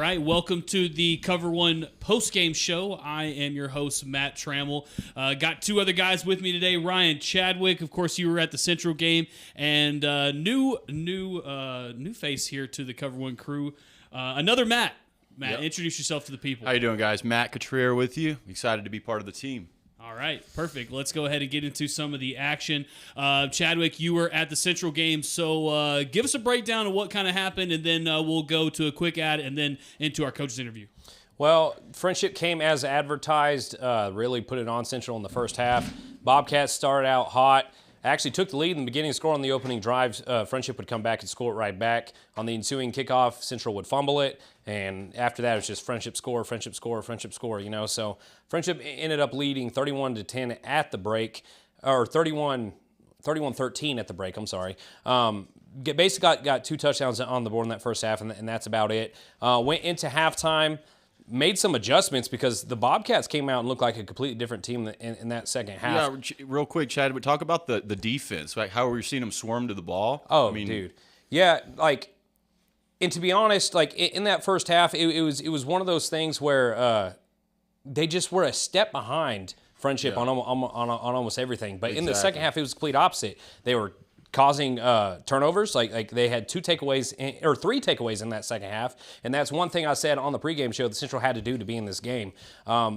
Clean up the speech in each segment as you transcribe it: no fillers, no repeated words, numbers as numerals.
right, welcome to the Cover1 postgame show. I am your host, Matt Trammell. Got two other guys with me today. Ryan Chadwick, of course, you were at the Central game, and new face here to the Cover1 crew. Another Matt. Matt, Introduce yourself to the people. How you doing, guys? Matt Cotrier with you. Excited to be part of the team. All right, perfect. Let's go ahead and get into some of the action. Chadwick, you were at the Central game, so give us a breakdown of what kind of happened, and then we'll go to a quick ad and then into our coach's interview. Well, Friendship came as advertised, really put it on Central in the first half. Bobcats started out hot. Actually took the lead in the beginning, score on the opening drive. Friendship would come back and score it right back. On the ensuing kickoff, Central would fumble it, and after that, it was just Friendship score, Friendship score, Friendship score, you know. So Friendship ended up leading 31-10 at the break, or 31-13 at the break, I'm sorry. Basically got two touchdowns on the board in that first half, and that's about it. Went into halftime, made some adjustments because the Bobcats came out and looked like a completely different team in that second half. Yeah, real quick, Chad, but talk about the defense. Like, how were you seeing them swarm to the ball? Oh, dude. Yeah, and to be honest, in that first half, it was one of those things where they just were a step behind Friendship on almost everything. But in the second half, it was the complete opposite. They were causing turnovers. Like they had three takeaways in that second half, and that's one thing I said on the pregame show that Central had to do to be in this game.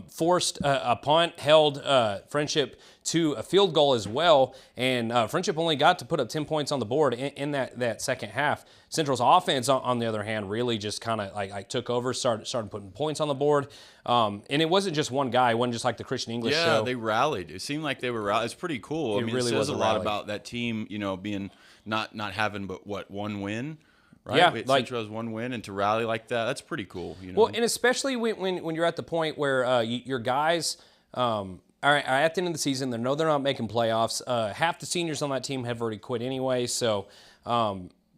Forced a punt, held Friendship to a field goal as well, and Friendship only got to put up 10 points on the board in that second half. Central's offense, on the other hand, really just kind of like took over, started putting points on the board. And it wasn't just one guy. It wasn't just like the Christian English show. Yeah, they rallied. It seemed like they were rallied. It's pretty cool. I mean, it says a lot about that team, being not having but one win, right? Yeah, Central has one win, and to rally like that, that's pretty cool. Well, and especially when you're at the point where your guys are at the end of the season, they know they're not making playoffs. Half the seniors on that team have already quit anyway, so.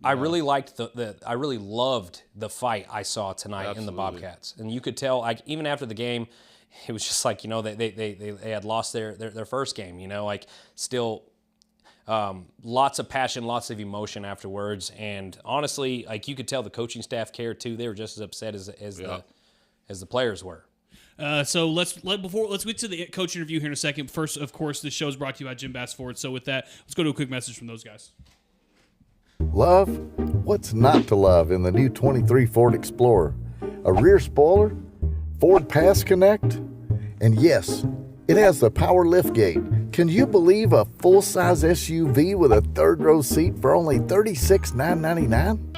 I really liked I really loved the fight I saw tonight in the Bobcats, and you could tell, even after the game, it was just like they had lost their first game, still lots of passion, lots of emotion afterwards, and honestly, you could tell the coaching staff cared too. They were just as upset as the players were. So let's get to the coach interview here in a second. First, of course, this show is brought to you by Jim Bass Ford. So with that, let's go to a quick message from those guys. Love? What's not to love in the new 23 Ford Explorer? A rear spoiler? Ford Pass Connect? And yes, it has the power liftgate. Can you believe a full-size SUV with a third-row seat for only $36,999?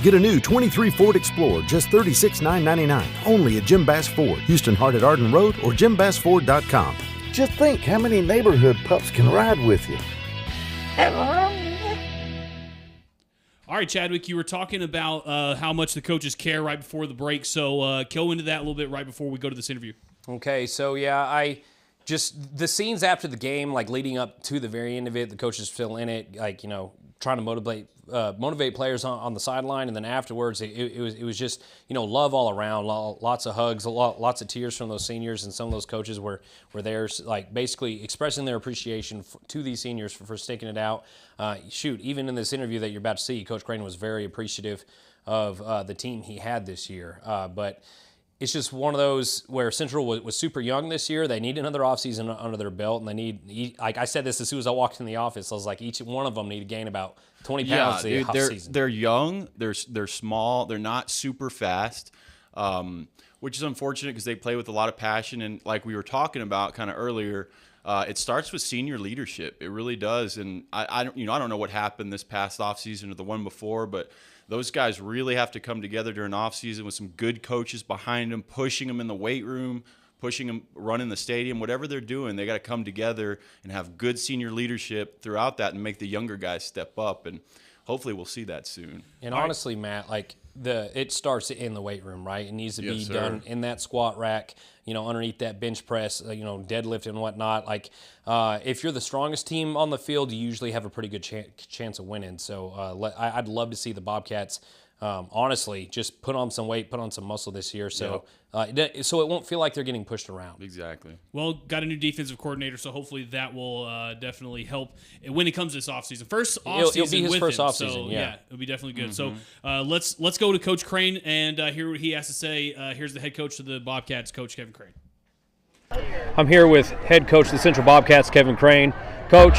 Get a new 23 Ford Explorer, just $36,999, only at Jim Bass Ford, Houston Hart at Arden Road, or JimBassFord.com. Just think how many neighborhood pups can ride with you. All right, Chadwick, you were talking about how much the coaches care right before the break, so go into that a little bit right before we go to this interview. Okay, so yeah, the scenes after the game, leading up to the very end of it, the coaches still in it, trying to motivate players on the sideline, and then afterwards, it was just love all around, lots of hugs, lots of tears from those seniors, and some of those coaches were there, basically expressing their appreciation to these seniors for sticking it out. Even in this interview that you're about to see, Coach Crane was very appreciative of the team he had this year, but. It's just one of those where Central was super young this year. They need another offseason under their belt, and they need, I said this as soon as I walked in the office, I was like, each one of them need to gain about 20 pounds the offseason. They're young, they're small, they're not super fast, which is unfortunate because they play with a lot of passion, and like we were talking about kind of earlier, it starts with senior leadership. It really does, and I don't know what happened this past offseason or the one before, but those guys really have to come together during offseason with some good coaches behind them, pushing them in the weight room, pushing them, running the stadium, whatever they're doing. They got to come together and have good senior leadership throughout that and make the younger guys step up. And hopefully we'll see that soon. And honestly, Matt, it starts in the weight room, right? It needs to be done in that squat rack, underneath that bench press, deadlift and whatnot. If you're the strongest team on the field, you usually have a pretty good chance of winning. So I'd love to see the Bobcats honestly, just put on some weight, put on some muscle this year, so so it won't feel like they're getting pushed around. Exactly. Well, got a new defensive coordinator, so hopefully that will definitely help when it comes to this offseason. First offseason it'll be his with first him, offseason, so yeah. it'll be definitely good. So let's go to Coach Crane and hear what he has to say. Here's the head coach of the Bobcats, Coach Kevin Crane. I'm here with head coach of the Central Bobcats, Kevin Crane. Coach,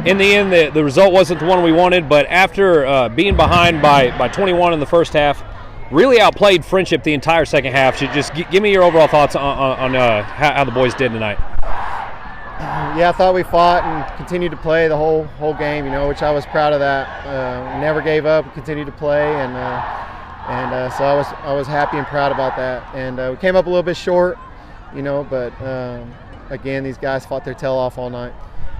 in the end, the result wasn't the one we wanted, but after being behind by 21 in the first half, really outplayed Friendship the entire second half. Should just give me your overall thoughts on how the boys did tonight. Yeah, I thought we fought and continued to play the whole game, which I was proud of that. Never gave up, continued to play, and so I was happy and proud about that. And we came up a little bit short, but again, these guys fought their tail off all night.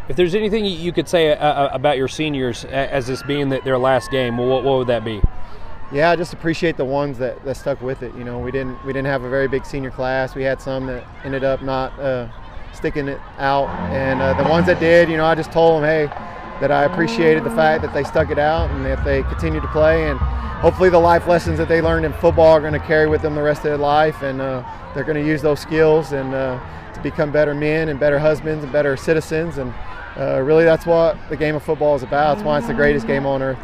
If there's anything you could say about your seniors as this being their last game, what would that be? Yeah, I just appreciate the ones that stuck with it. We didn't have a very big senior class. We had some that ended up not sticking it out, and the ones that did, I just told them, hey, that I appreciated the fact that they stuck it out and that they continued to play, and hopefully the life lessons that they learned in football are going to carry with them the rest of their life, and they're going to use those skills and to become better men and better husbands and better citizens, and really that's what the game of football is about. That's why it's the greatest game on earth.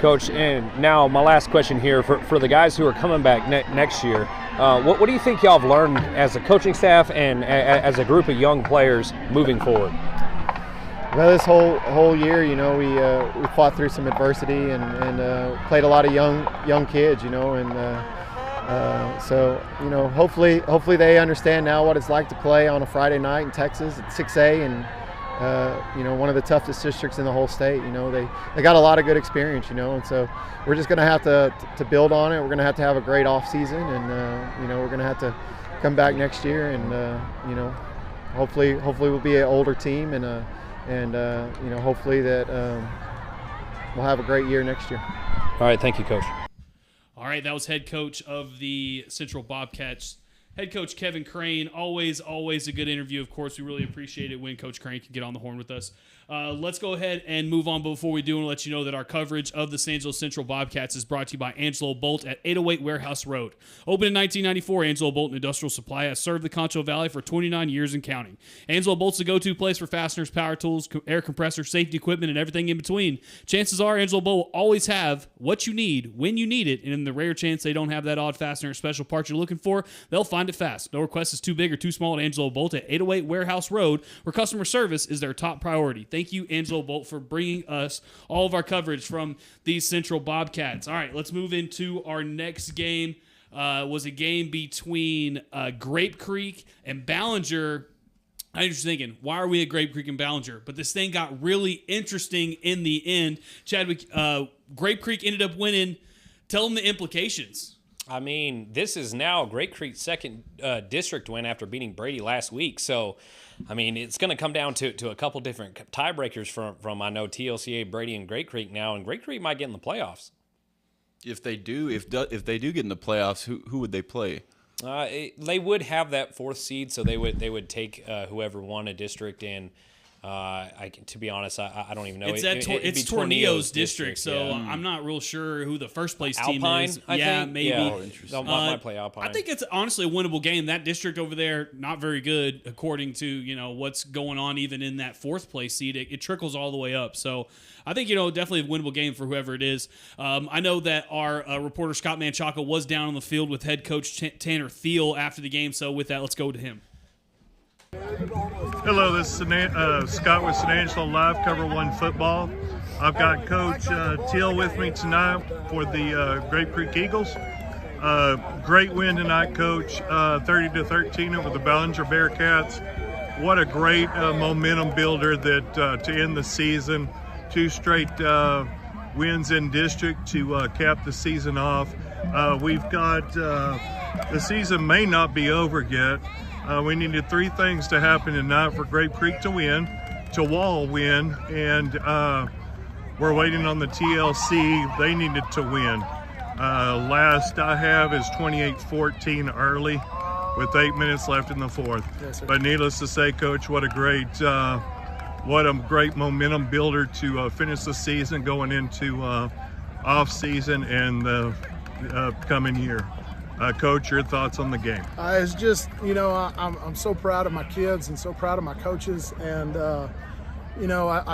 Coach, and now my last question here for the guys who are coming back next year. What do you think y'all have learned as a coaching staff and as a group of young players moving forward? Well, this whole year, we fought through some adversity and played a lot of young kids, so hopefully they understand now what it's like to play on a Friday night in Texas at 6A and one of the toughest districts in the whole state. They got a lot of good experience, and so we're just going to have to build on it. We're going to have a great off season, and we're going to have to come back next year, and hopefully we'll be an older team, and hopefully that we'll have a great year next year. All right, thank you, Coach. All right, that was head coach of the Central Bobcats, head coach Kevin Crane. Always a good interview. Of course, we really appreciate it when Coach Crane can get on the horn with us. Let's go ahead and move on. But before we do, I want to let you know that our coverage of the San Angelo Central Bobcats is brought to you by Angelo Bolt at 808 Warehouse Road. Opened in 1994, Angelo Bolt Industrial Supply has served the Concho Valley for 29 years and counting. Angelo Bolt's the go-to place for fasteners, power tools, air compressors, safety equipment, and everything in between. Chances are Angelo Bolt will always have what you need when you need it, and in the rare chance they don't have that odd fastener or special part you're looking for, they'll find it fast. No request is too big or too small at Angelo Bolt at 808 Warehouse Road, where customer service is their top priority. Thank you, Angelo Bolt, for bringing us all of our coverage from these Central Bobcats. All right, let's move into our next game. Was a game between Grape Creek and Ballinger. I was just thinking, why are we at Grape Creek and Ballinger? But this thing got really interesting in the end. Chadwick, Grape Creek ended up winning. Tell them the implications. I mean, this is now Grape Creek's second district win after beating Brady last week. So, I mean, it's going to come down to a couple different tiebreakers from I know TLCA, Brady, and Grape Creek now, and Grape Creek might get in the playoffs. If they do get in the playoffs, who would they play? They would have that fourth seed, so they would take whoever won a district, and to be honest, I don't even know. It's Tornillo's district, so I'm not real sure who the first place team is. I think. Maybe. Yeah. Oh, interesting. Might play Alpine. I think it's honestly a winnable game. That district over there, not very good according to what's going on even in that fourth place seed. It trickles all the way up. So I think definitely a winnable game for whoever it is. I know that our reporter Scott Manchaca was down on the field with head coach Tanner Thiel after the game. So with that, let's go to him. Hello, this is Scott with San Angelo Live, Cover1 Football. I've got Coach Teal with me tonight for the Grape Creek Eagles. Great win tonight, Coach, 30-13 over the Ballinger Bearcats. What a great momentum builder that to end the season. 2 straight wins in district to cap the season off. We've got, the season may not be over yet. We needed 3 things to happen tonight for Grape Creek to win, to Wall win, and we're waiting on the TLC. They needed to win. Last I have is 28-14 early with 8 minutes left in the fourth. Yes, but needless to say, Coach, what a great momentum builder to finish the season going into off season and the coming year. Coach, your thoughts on the game? It's just, I'm so proud of my kids and so proud of my coaches. And, I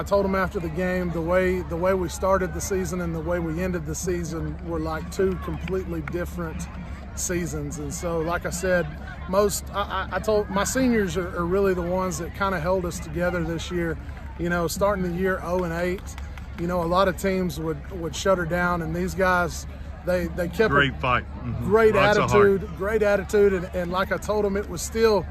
told them after the game, the way we started the season and the way we ended the season were like two completely different seasons. And so, like I said, I told my seniors are really the ones that kind of held us together this year. Starting the year 0-8, a lot of teams would shut her down, and these guys, they kept great fight, great attitude, and like I told them, it was still,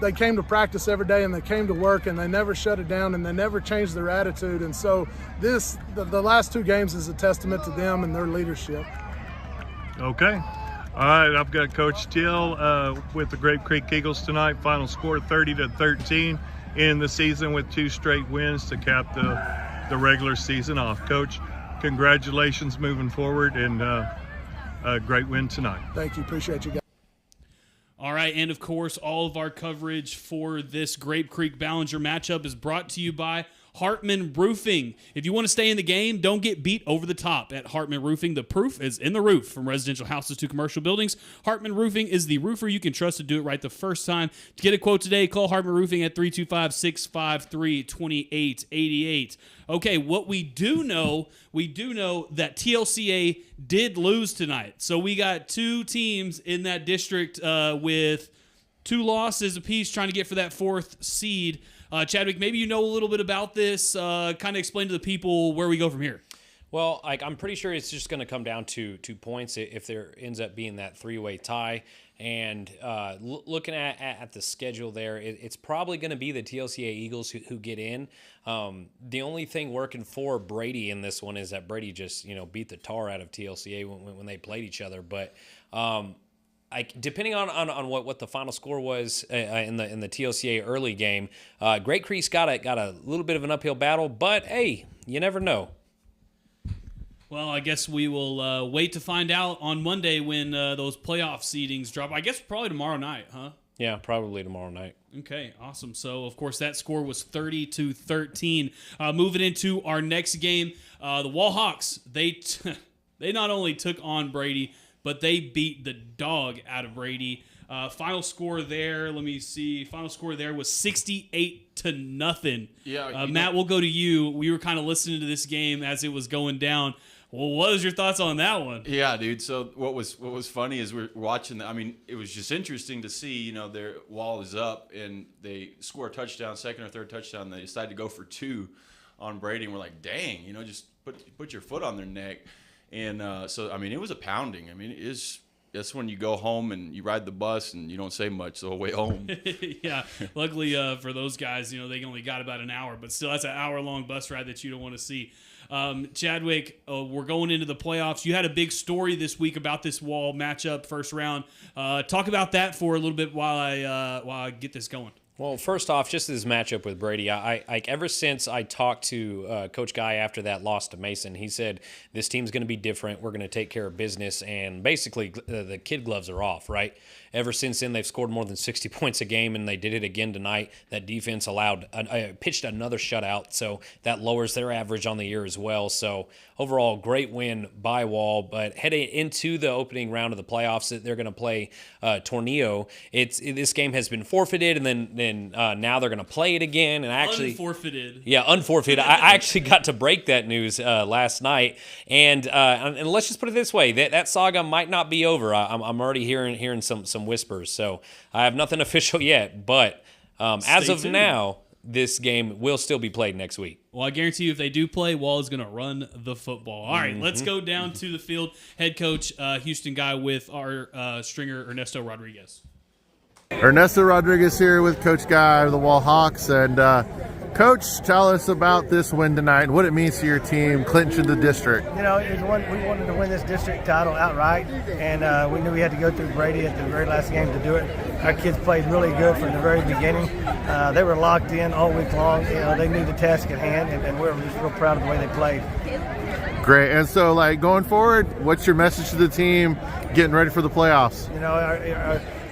they came to practice every day and they came to work and they never shut it down and they never changed their attitude. And so the last two games is a testament to them and their leadership. Okay. All right, I've got Coach Teal with the Grape Creek Eagles tonight. Final score 30-13 in the season with 2 straight wins to cap the regular season off. Coach, congratulations moving forward, and a great win tonight. Thank you. Appreciate you guys. All right, and of course, all of our coverage for this Grape Creek Ballinger matchup is brought to you by Hartman Roofing. If you want to stay in the game, don't get beat over the top at Hartman Roofing. The proof is in the roof. From residential houses to commercial buildings, Hartman Roofing is the roofer you can trust to do it right the first time. To get a quote today, call Hartman Roofing at 325-653-2888. Okay, what we do know that TLCA did lose tonight. So we got 2 teams in that district with 2 losses apiece trying to get for that 4th seed. Chadwick, maybe you know a little bit about this. Kind of explain to the people where we go from here. Well, I'm pretty sure it's just going to come down to 2 points if there ends up being that 3-way tie. And looking at the schedule there, it's probably going to be the TLCA Eagles who get in. The only thing working for Brady in this one is that Brady just beat the tar out of TLCA when they played each other. But depending on what the final score was in the TLCA early game, Great Creek's got a little bit of an uphill battle, but hey, you never know. Well, I guess we will wait to find out on Monday when those playoff seedings drop. I guess probably tomorrow night, huh? Yeah, probably tomorrow night. Okay, awesome. So, of course, that score was 30-13. Moving into our next game, the Wall Hawks, they not only took on Brady, but they beat the dog out of Brady. Final score there, let me see. Final score there was 68-0. Yeah, Matt, we'll go to you. We were kind of listening to this game as it was going down. Well, what was your thoughts on that one? Yeah, dude. So what was funny is we're watching. It was just interesting to see. Their wall is up and they score a touchdown, second or third touchdown. They decide to go for 2 on Brady, and we're like, dang, just put your foot on their neck. And so it was a pounding. That's when you go home and you ride the bus and you don't say much the whole way home. Yeah, luckily for those guys, they only got about an hour, but still that's an hour-long bus ride that you don't want to see. Chadwick, we're going into the playoffs. You had a big story this week about this Wall matchup, first round. Talk about that for a little bit while I get this going. Well, first off, just this matchup with Brady, I ever since I talked to Coach Guy after that loss to Mason, he said this team's going to be different. We're going to take care of business, and basically the kid gloves are off, right? Ever since then, they've scored more than 60 points a game, and they did it again tonight. That defense pitched another shutout, so that lowers their average on the year as well. So overall, great win by Wall. But heading into the opening round of the playoffs, they're going to play Tornillo. This game has been forfeited, and then now they're going to play it again. And unforfeited. Yeah, unforfeited. I actually got to break that news last night, and let's just put it this way: that saga might not be over. I'm already hearing some whispers, so I have nothing official yet, but as of now, this game will still be played next week. Well, I guarantee you if they do play, Wall is going to run the football. All right, let's go down to the field. Head coach, Houston guy with our stringer, Ernesto Rodriguez. Ernesto Rodriguez here with Coach Guy of the Wall Hawks. And Coach, tell us about this win tonight and what it means to your team clinching the district. We wanted to win this district title outright, and we knew we had to go through Brady at the very last game to do it. Our kids played really good from the very beginning. They were locked in all week long. They knew the task at hand, and we were just real proud of the way they played. Great. And so, going forward, what's your message to the team getting ready for the playoffs?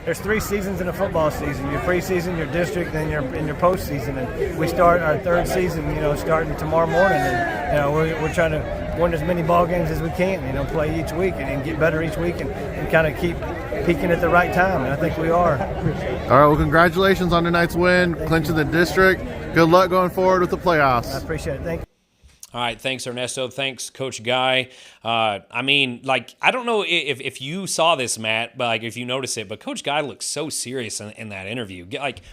there's 3 seasons in a football season: your preseason, your district, then your postseason. And we start our 3rd season, starting tomorrow morning. And we're trying to win as many ball games as we can. Play each week and get better each week, and kind of keep peaking at the right time. And I think we are. All right. Well, congratulations on tonight's win, clinching the district. Good luck going forward with the playoffs. I appreciate it. Thank you. All right, thanks, Ernesto. Thanks, Coach Guy. I don't know if you saw this, Matt, but if you notice it, but Coach Guy looks so serious in that interview.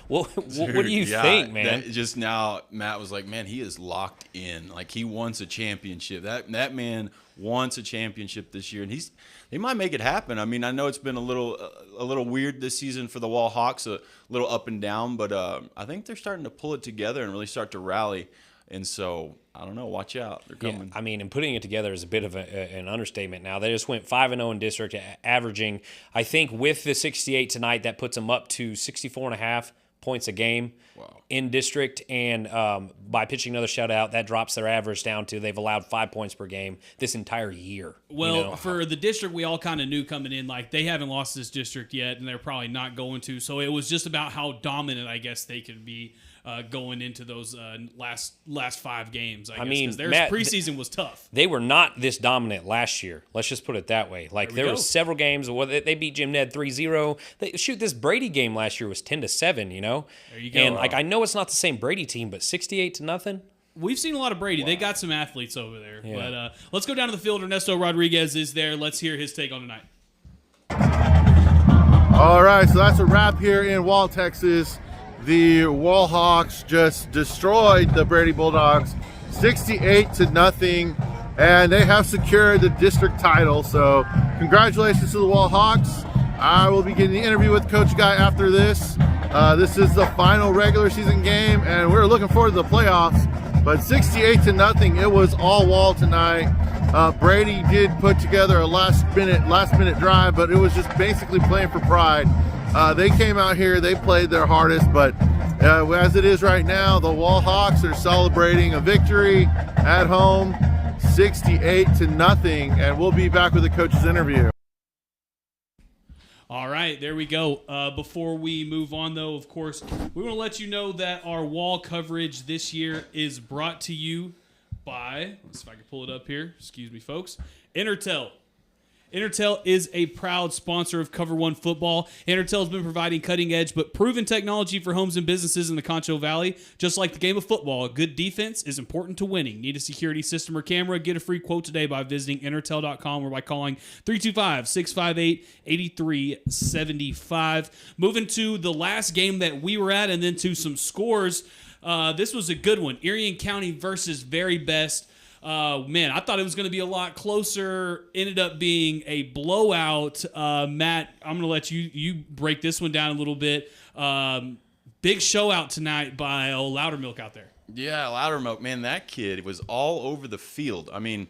What do you think, man? Just now, Matt was like, man, he is locked in. He wants a championship. That man wants a championship this year, and they might make it happen. I mean, I know it's been a little weird this season for the Wall Hawks, a little up and down, but I think they're starting to pull it together and really start to rally. And so, I don't know. Watch out. They're coming. Yeah, and putting it together is a bit of an understatement now. They just went 5-0 in district, averaging, I think, with the 68 tonight, that puts them up to 64.5 points a game in district. And by pitching another shutout, that drops their average down to they've allowed 5 points per game this entire year. Well, for the district, we all kind of knew coming in, they haven't lost this district yet, and they're probably not going to. So it was just about how dominant, I guess, they could be going into those last 5 games. I guess, because their preseason was tough. They were not this dominant last year. Let's just put it that way. There were several games where they beat Jim Ned 3-0. This Brady game last year was 10-7. There you go. And I know it's not the same Brady team, but 68-0. We've seen a lot of Brady. Wow. They got some athletes over there. Yeah. But let's go down to the field. Ernesto Rodriguez is there. Let's hear his take on tonight. All right, so that's a wrap here in Wall, Texas. The Wall Hawks just destroyed the Brady Bulldogs 68-0, and they have secured the district title. So congratulations to the Wall Hawks. I will be getting the interview with Coach Guy after this. This is the final regular season game, and we're looking forward to the playoffs. But 68-0, it was all Wall tonight. Brady did put together a last minute drive, but it was just basically playing for pride. They came out here, they played their hardest, but as it is right now, the Wall Hawks are celebrating a victory at home, 68-0, and we'll be back with the coach's interview. All right, there we go. Before we move on, though, of course, we want to let you know that our Wall coverage this year is brought to you by, let's see if I can pull it up here. Excuse me, folks. Intertel. Intertel is a proud sponsor of Cover1 football. Intertel has been providing cutting-edge but proven technology for homes and businesses in the Concho Valley. Just like the game of football, a good defense is important to winning. Need a security system or camera? Get a free quote today by visiting Intertel.com or by calling 325-658-8375. Moving to the last game that we were at and then to some scores. This was a good one. Erie County versus Very Best. Man, I thought it was going to be a lot closer. Ended up being a blowout. Matt, I'm going to let you break this one down a little bit. Big show out tonight by Loudermilk out there. Yeah, Loudermilk, man, that kid was all over the field. I mean,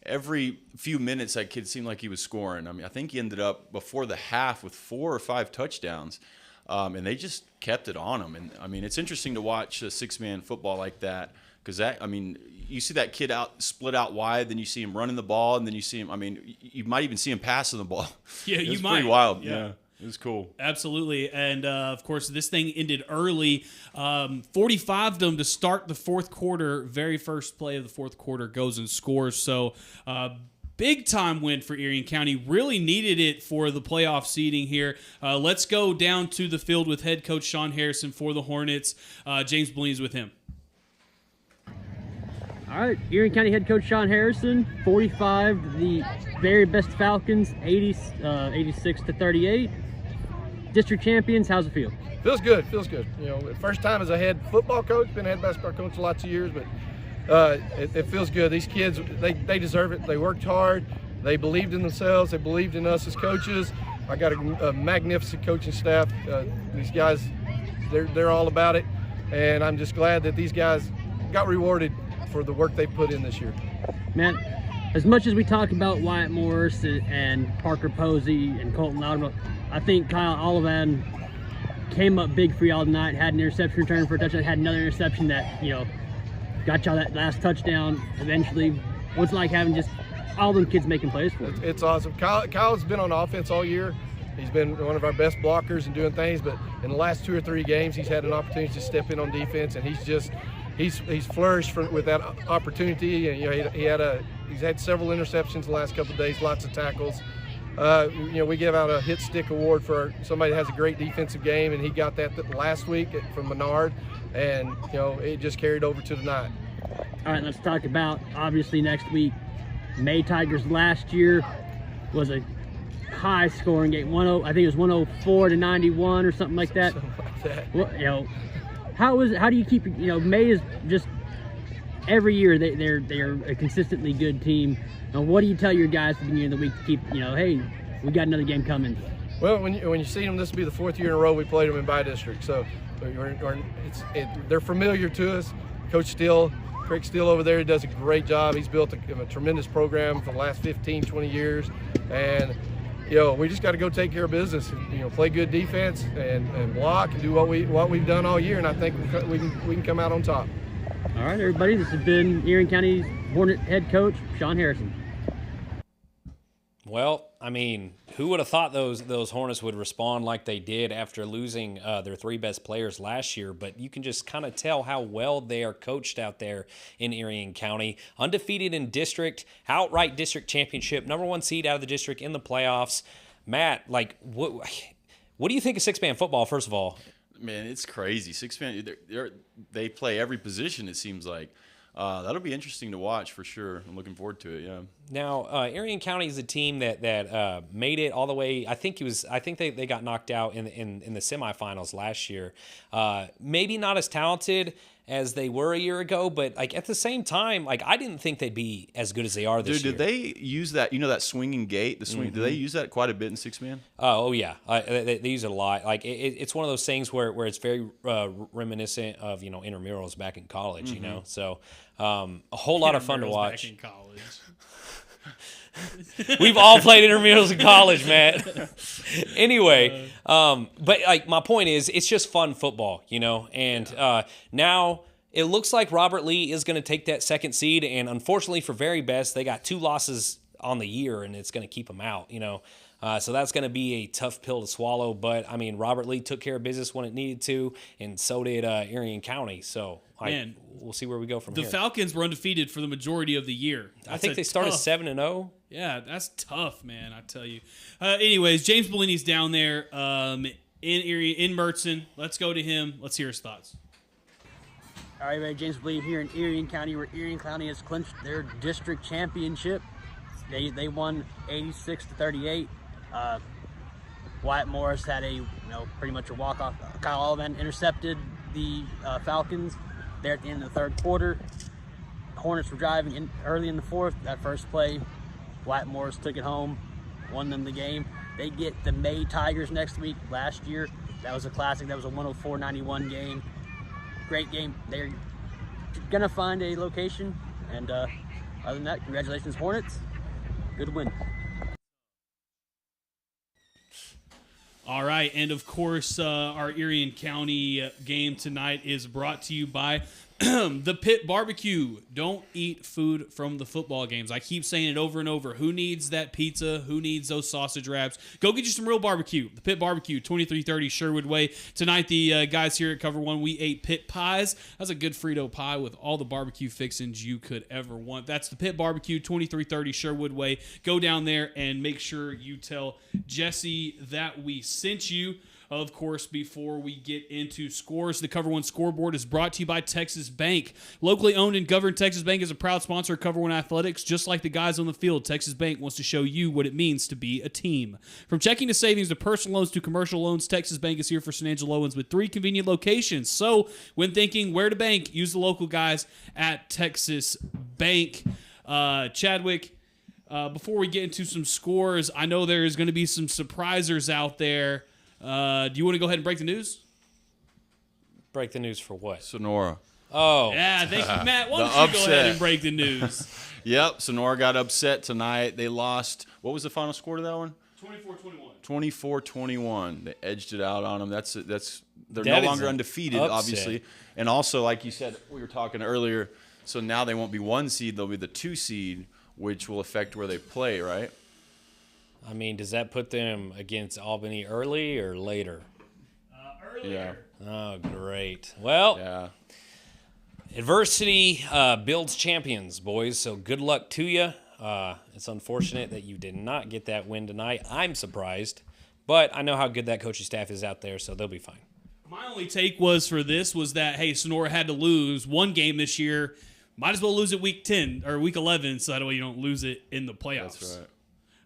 every few minutes that kid seemed like he was scoring. I mean, I think he ended up before the half with 4 or 5 touchdowns, and they just kept it on him. And, I mean, it's interesting to watch a 6-man football like that. Because you see that kid split out wide, then you see him running the ball, and then you see him. I mean, you might even see him passing the ball. Yeah, you might. Pretty wild. Yeah, it was cool. Absolutely, and of course, this thing ended early. 45 of them to start the fourth quarter. Very first play of the fourth quarter goes and scores. So. Big time win for Erie County. Really needed it for the playoff seeding here. Let's go down to the field with head coach Sean Harrison for the Hornets. James Bleen's with him. All right, Erie County head coach Sean Harrison, 45, the Very Best Falcons, 86-38. District champions, how's it feel? Feels good. First time as a head football coach, been a head basketball coach lots of years, but it feels good. These kids, they deserve it. They worked hard. They believed in themselves. They believed in us as coaches. I got a magnificent coaching staff. These guys, they're all about it, and I'm just glad that these guys got rewarded for the work they put in this year. Man, as much as we talk about Wyatt Morris and Parker Posey and Colton Loudermilk, I think Kyle Olivan came up big for y'all tonight, had an interception return for a touchdown, had another interception that, got y'all that last touchdown eventually. What's it like having just all them kids making plays for you? It's awesome. Kyle's been on offense all year. He's been one of our best blockers and doing things, but in the last 2 or 3 games, he's had an opportunity to step in on defense, and he's flourished with that opportunity. And he's had several interceptions the last couple of days, lots of tackles. We give out a hit stick award for somebody that has a great defensive game, and he got that last week from Menard, and it just carried over to tonight. All right, let's talk about, obviously, next week. May Tigers last year was a high-scoring game. I think it was 104 to 91 or something like that. Something like that. Well, how do you keep? May is just every year they're a consistently good team. Now, what do you tell your guys at the beginning of the week to keep? Hey, we got another game coming. Well, when you see them, this will be the 4th year in a row we played them in bi-district, so they're familiar to us. Coach Craig Steele over there does a great job. He's built a tremendous program for the last 15, 20 years, and we just got to go take care of business. Play good defense and block and do what we've done all year, and I think we can come out on top. All right, everybody. This has been Erie County's Hornet head coach, Sean Harrison. Well, I mean, who would have thought those Hornets would respond like they did after losing their 3 best players last year? But you can just kind of tell how well they are coached out there in Erie County. Undefeated in district, outright district championship, #1 seed out of the district in the playoffs. Matt, what do you think of 6-man football, first of all? Man, it's crazy. 6-man, they play every position, it seems like. That'll be interesting to watch for sure. I'm looking forward to it. Yeah. Now, Erie County is a team that made it all the way. I think they got knocked out in the semifinals last year. Maybe not as talented as they were a year ago, but at the same time, I didn't think they'd be as good as they are this year. Dude, did they use that? That swinging gate, the swing. Mm-hmm. Do they use that quite a bit in 6-man? Oh yeah, they use it a lot. It's one of those things where it's very reminiscent of intramurals back in college. Mm-hmm. So a whole lot of fun to watch. Back in college. We've all played intramurals in college, Matt. Anyway, but my point is, it's just fun football, and now it looks like Robert Lee is going to take that 2nd seed, and unfortunately for Very Best, they got 2 losses on the year, and it's going to keep them out, So that's going to be a tough pill to swallow, but I mean, Robert Lee took care of business when it needed to, and so did Erie County. So we'll see where we go from here. The Falcons were undefeated for the majority of the year. I think they started 7-0. Yeah, that's tough, man. I tell you. Anyways, James Bellini's down there in Erie, in Mertzen. Let's go to him. Let's hear his thoughts. All right, everybody. James Bellini here in Erie County, where Erie County has clinched their district championship. They won 86-38. Wyatt Morris had a pretty much a walk-off. Kyle Olivan intercepted the Falcons there at the end of the 3rd quarter. Hornets were driving early in the 4th. That first play, Wyatt Morris took it home, won them the game. They get the May Tigers next week. Last year, that was a classic. That was a 104-91 game. Great game. They're gonna find a location, and other than that, congratulations, Hornets. Good win. All right, and of course, our Erie County game tonight is brought to you by the Pit Barbecue. Don't eat food from the football games. I keep saying it over and over. Who needs that pizza? Who needs those sausage wraps? Go get you some real barbecue. The Pit Barbecue, 2330 Sherwood Way. Tonight, the guys here at Cover 1, we ate pit pies. That's a good Frito pie with all the barbecue fixings you could ever want. That's the Pit Barbecue, 2330 Sherwood Way. Go down there and make sure you tell Jesse that we sent you. Of course, before we get into scores, the Cover 1 scoreboard is brought to you by Texas Bank. Locally owned and governed, Texas Bank is a proud sponsor of Cover 1 Athletics. Just like the guys on the field, Texas Bank wants to show you what it means to be a team. From checking to savings to personal loans to commercial loans, Texas Bank is here for San Angelo Owens with 3 convenient locations. So, when thinking where to bank, use the local guys at Texas Bank. Chadwick, before we get into some scores, I know there is going to be some surprisers out there. Do you want to go ahead and break the news? Break the news for what? Sonora. Oh. Yeah, thank you, Matt. Why don't you go ahead and break the news? Yep, Sonora got upset tonight. They lost. What was the final score to that one? 24-21. 24-21. They edged it out on them. They're no longer undefeated, obviously. And also, like you said, we were talking earlier, so now they won't be 1 seed. They'll be the 2 seed, which will affect where they play, right? I mean, does that put them against Albany early or later? Earlier. Oh, great. Well, Yeah. adversity builds champions, boys. So good luck to you. It's unfortunate that you did not get that win tonight. I'm surprised, but I know how good that coaching staff is out there, so they'll be fine. My only take was that, hey, Sonora had to lose one game this year. Might as well lose it week 10 or week 11 so that way you don't lose it in the playoffs. That's right.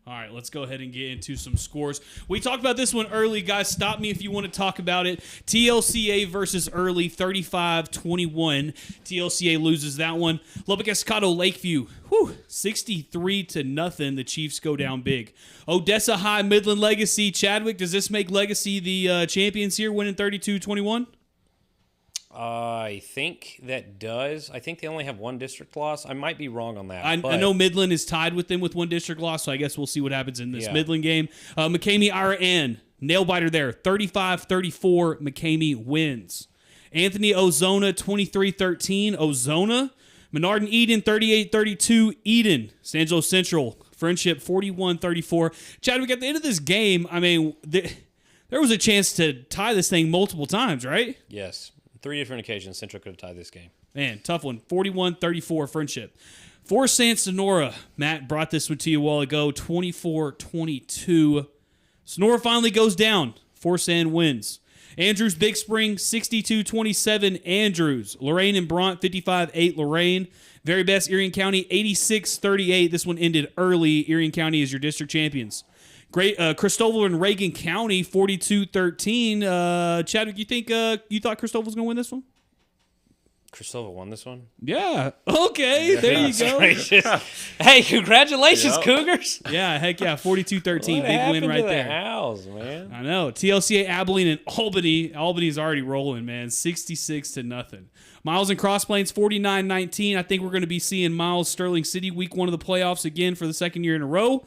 All right, let's go ahead and get into some scores. We talked about this one early, guys. Stop me if you want to talk about it. TLCA versus Early, 35-21. TLCA loses that one. Lubbock Escado Lakeview, 63-0. The Chiefs go down big. Odessa High Midland Legacy. Chadwick, does this make Legacy the champions here, winning 32-21? I think that does. I think they only have one district loss. I might be wrong on that. I know Midland is tied with them with one district loss, so I guess we'll see what happens in this Midland game. McCamey RN, nail biter there, 35-34. McCamey wins. Anthony Ozona, 23-13. Ozona. Menard and Eden, 38-32. Eden. San Angelo Central, Friendship, 41-34. Chadwick, at the end of this game, I mean, there was a chance to tie this thing multiple times, right? Yes. 3 different occasions, Central could have tied this game. Man, tough one. 41-34, Friendship. For San Sonora, Matt brought this one to you a while ago, 24-22. Sonora finally goes down. For San wins. Andrews Big Spring, 62-27, Andrews. Lorraine and Bront, 55-8, Lorraine. Very best, Erie County, 86-38. This one ended early. Erie County is your district champions. Great, Christoval and Reagan County, 42-13. Chadwick, you thought Christoval was going to win this one? Christoval won this one? Yeah. Okay, there you go. Hey, congratulations, Cougars. Yeah, heck yeah, 42-13. Big win right there. House, man. I know. TLCA, Abilene, and Albany. Albany's already rolling, man. 66-0. Miles and Cross Plains, 49-19. I think we're going to be seeing Miles Sterling City week 1 of the playoffs again for the second year in a row.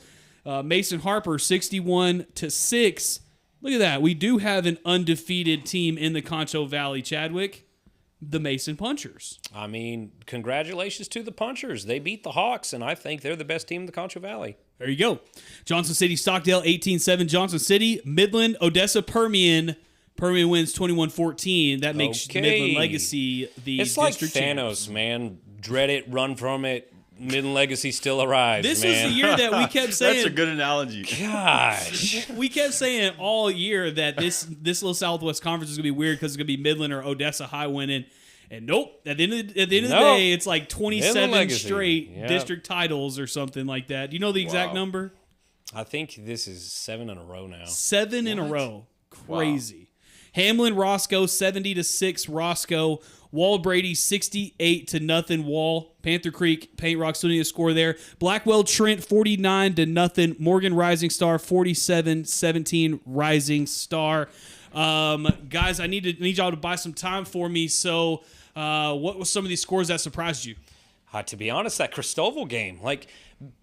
Mason Harper, 61-6. Look at that. We do have an undefeated team in the Concho Valley, Chadwick. The Mason Punchers. I mean, congratulations to the Punchers. They beat the Hawks, and I think they're the best team in the Concho Valley. There you go. Johnson City, Stockdale, 18-7. Johnson City, Midland, Odessa, Permian. Permian wins 21-14. That makes Midland Legacy the It's like district Thanos, champs. man. Dread it, run from it. Midland Legacy still arrives, This man. was the year that we kept saying. That's a good analogy. Gosh. We kept saying all year that this little Southwest Conference is going to be weird because it's going to be Midland or Odessa High winning. And nope, at the end of the day, it's like 27 straight district titles or something like that. Do you know the exact number? I think this is 7 in a row now. 7 in a row. Crazy. Wow. Hamlin, Roscoe, 70-6, Roscoe. Wall Brady, 68-0, Wall. Panther Creek, Paint Rock still need to score there. Blackwell Trent, 49-0. Morgan Rising Star, 47-17, Rising Star. Guys, I need y'all to buy some time for me. So, what was some of these scores that surprised you? To be honest, that Christoval game, like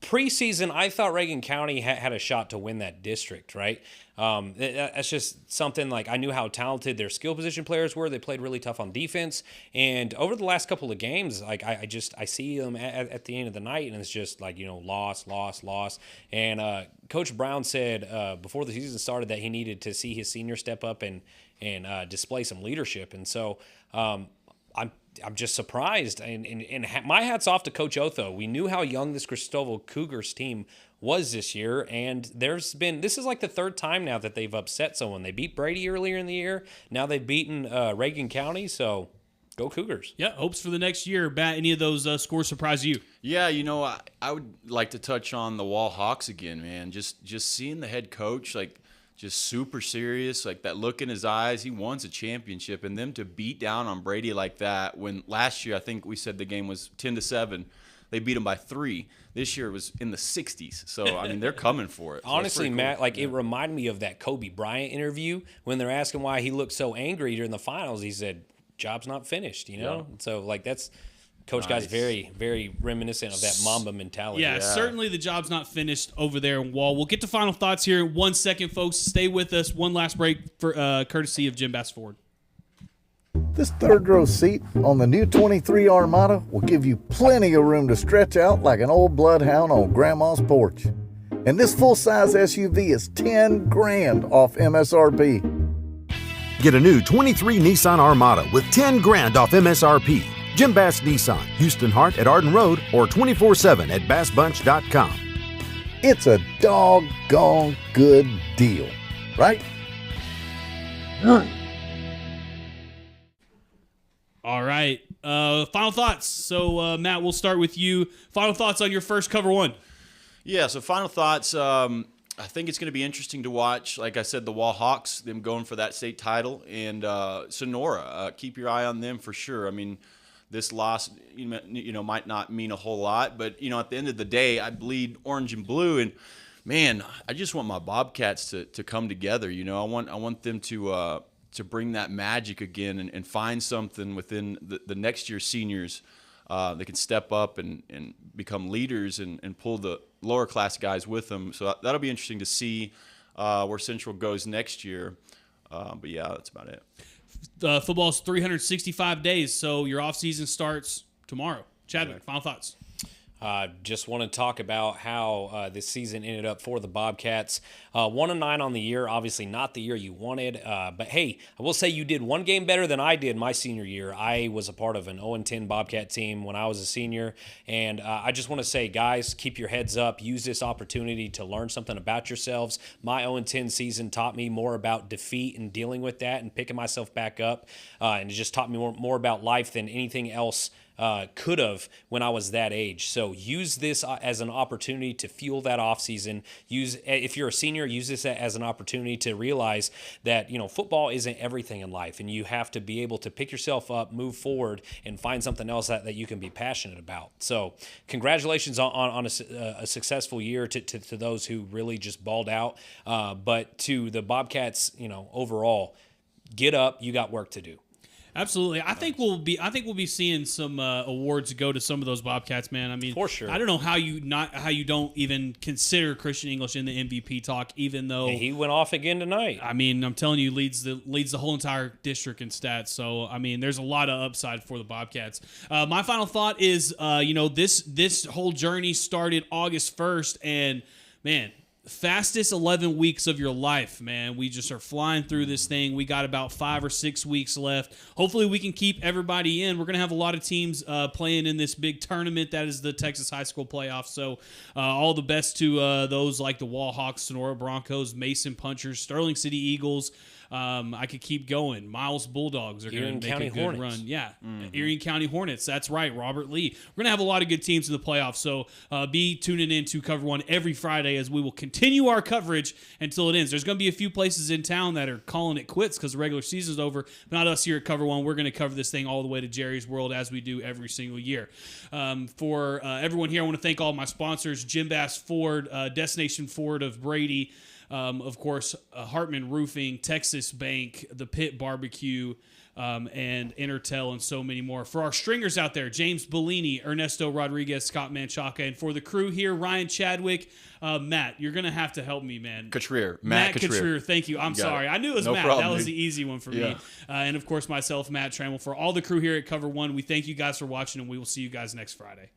preseason, I thought Reagan County had a shot to win that district, right? That's just something like I knew how talented their skill position players were. They played really tough on defense. And over the last couple of games, like I see them at the end of the night, and it's just like, loss. And Coach Brown said before the season started that he needed to see his senior step up and display some leadership. And so I'm just surprised, and my hat's off to Coach Otho. We knew how young this Christoval Cougars team was this year, and this is like the third time now that they've upset someone. They beat Brady earlier in the year. Now they've beaten Reagan County, so go Cougars. Yeah, hopes for the next year. Bat, any of those scores surprise you? Yeah, I would like to touch on the Wall Hawks again, man. Just seeing the head coach, like, just super serious, like that look in his eyes. He wants a championship, and them to beat down on Brady like that when last year I think we said the game was 10-7. They beat him by 3. This year it was in the 60s. So, I mean, they're coming for it. So honestly, cool. Matt, it reminded me of that Kobe Bryant interview when they're asking why he looked so angry during the finals. He said, job's not finished, Yeah. So, that's – Coach Guy's very, very reminiscent of that Mamba mentality. Yeah, certainly the job's not finished over there in Wall. We'll get to final thoughts here in 1 second, folks. Stay with us. One last break for courtesy of Jim Bass Ford. This third row seat on the new 23 Armada will give you plenty of room to stretch out like an old bloodhound on Grandma's porch. And this full-size SUV is $10,000 off MSRP. Get a new 23 Nissan Armada with 10 grand off MSRP. Jim Bass Nissan, Houston Hart at Arden Road, or 24/7 at bassbunch.com. It's a doggone good deal, right? All right. Final thoughts. So, Matt, we'll start with you. Final thoughts on your first Cover 1. Yeah, so final thoughts. I think it's going to be interesting to watch, like I said, the Wall Hawks, them going for that state title, and Sonora. Keep your eye on them for sure. I mean, this loss, might not mean a whole lot, but, at the end of the day, I bleed orange and blue, and, man, I just want my Bobcats to come together. I want them to bring that magic again and find something within the next year's seniors that can step up and become leaders and pull the lower class guys with them. So that'll be interesting to see where Central goes next year. But yeah, that's about it. Football's 365 days, so your off season starts tomorrow. Chadwick, final thoughts. Just want to talk about how this season ended up for the Bobcats. 1-9 on the year, obviously not the year you wanted. But hey, I will say you did one game better than I did my senior year. I was a part of an 0-10 Bobcat team when I was a senior. And I just want to say, guys, keep your heads up. Use this opportunity to learn something about yourselves. My 0-10 season taught me more about defeat and dealing with that and picking myself back up. And it just taught me more about life than anything else could have when I was that age. So use this as an opportunity to fuel that off season. If you're a senior, use this as an opportunity to realize that football isn't everything in life, and you have to be able to pick yourself up, move forward, and find something else that you can be passionate about. So congratulations on a successful year to those who really just balled out. But to the Bobcats, overall, get up. You got work to do. Absolutely. I think we'll be seeing some awards go to some of those Bobcats, man. I mean, for sure. I don't know how you don't even consider Christian English in the MVP talk, even though he went off again tonight. I mean, I'm telling you, leads the whole entire district in stats. So I mean, there's a lot of upside for the Bobcats. My final thought is, this whole journey started August 1st, and man, fastest 11 weeks of your life, man. We just are flying through this thing. We got about 5 or 6 weeks left. Hopefully we can keep everybody in. We're going to have a lot of teams playing in this big tournament that is the Texas High School Playoffs. So all the best to those like the Wall Hawks, Sonora Broncos, Mason Punchers, Sterling City Eagles. I could keep going. Miles Bulldogs are going to make a good run. Yeah, Erie County Hornets. That's right, Robert Lee. We're going to have a lot of good teams in the playoffs, so be tuning in to Cover 1 every Friday as we will continue our coverage until it ends. There's going to be a few places in town that are calling it quits because the regular season's over, but not us here at Cover 1. We're going to cover this thing all the way to Jerry's World as we do every single year. For everyone here, I want to thank all my sponsors, Jim Bass Ford, Destination Ford of Brady, of course, Hartman Roofing, Texas Bank, the Pit Barbecue, and Intertel, and so many more. For our stringers out there, James Bellini, Ernesto Rodriguez, Scott Manchaca, and for the crew here, Ryan Chadwick, Matt, you're going to have to help me, man. Matt Katrier. Thank you. I'm sorry. I knew it was Matt. Problem, that was the easy one for me. And, of course, myself, Matt Trammell. For all the crew here at Cover 1, we thank you guys for watching, and we will see you guys next Friday.